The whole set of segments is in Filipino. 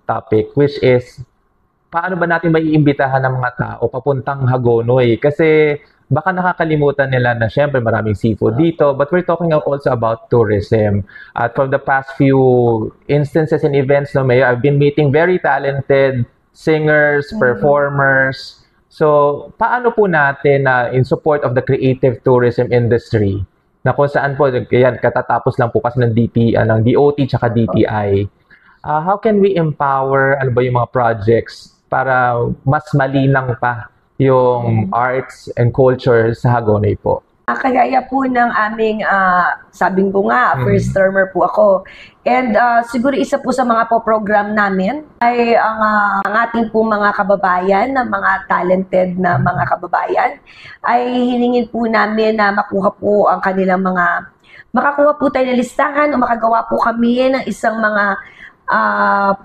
topic, which is paano ba natin maiimbitahan ng mga tao papuntang Hagonoy? Kasi baka nakakalimutan nila na syempre maraming seafood dito, but we're talking also about tourism. At from the past few instances and events, no, Mayor, I've been meeting very talented singers, performers. So, paano po natin in support of the creative tourism industry, na kung saan po, yan, katatapos lang po kasi ng DOT tsaka DTI, how can we empower, ano ba yung mga projects para mas malinang pa yung arts and culture sa Hagonoy po? Kagaya po ng aming, sabing ko nga, first termer po ako. And siguro isa po sa mga program namin ay ang ating po mga kababayan, na mga talented na mga kababayan, ay hiningin po namin na makuha po ang kanilang makakuha po tayo ng listahan o makagawa po kami ng isang mga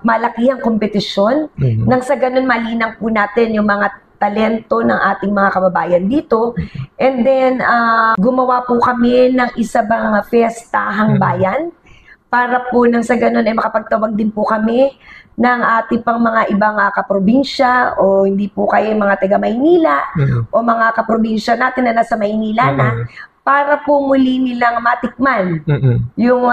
malakihang kompetisyon. Nang sa ganun malinang po natin yung mga talento ng ating mga kababayan dito. And then, gumawa po kami ng isa bang fiestahang bayan para po nang sa ganun ay makapagtawag din po kami ng ating pang mga ibang kaprobinsya o hindi po kayo mga taga Maynila o mga kaprobinsya natin na nasa Maynila na para po muli nilang matikman yung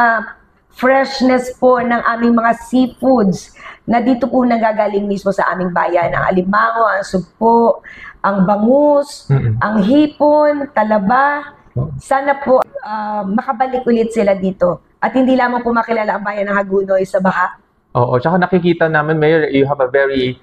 freshness po ng aming mga seafoods na dito po nanggagaling mismo sa aming bayan. Ang alimango, ang sugpo, ang bangus, ang hipon, talaba. Sana po makabalik ulit sila dito. At hindi lamang po makilala ang bayan ng Hagonoy sa Baha. Oo, tsaka nakikita namin, Mayor, you have a very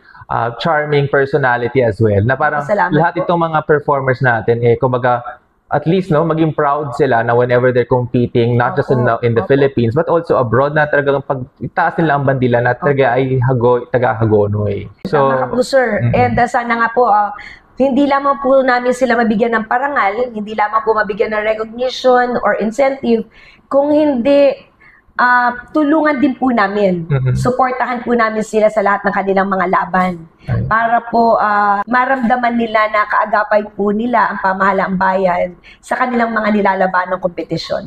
charming personality as well. Na parang lahat itong mga performers natin, kumbaga, at least maging proud sila na whenever they're competing, not just in the Philippines, but also abroad, na talagang pag itaas nila ang bandila na talaga ay taga Hagonoy. So, tama ka po, sir. And sana nga po, hindi lamang po namin sila mabigyan ng parangal, hindi lamang po mabigyan ng recognition or incentive, kung hindi tulungan din po namin. Suportahan po namin sila sa lahat ng kanilang mga laban. Para po maramdaman nila na kaagapay po nila ang pamahalaang bayan sa kanilang mga nilalaban ng kompetisyon.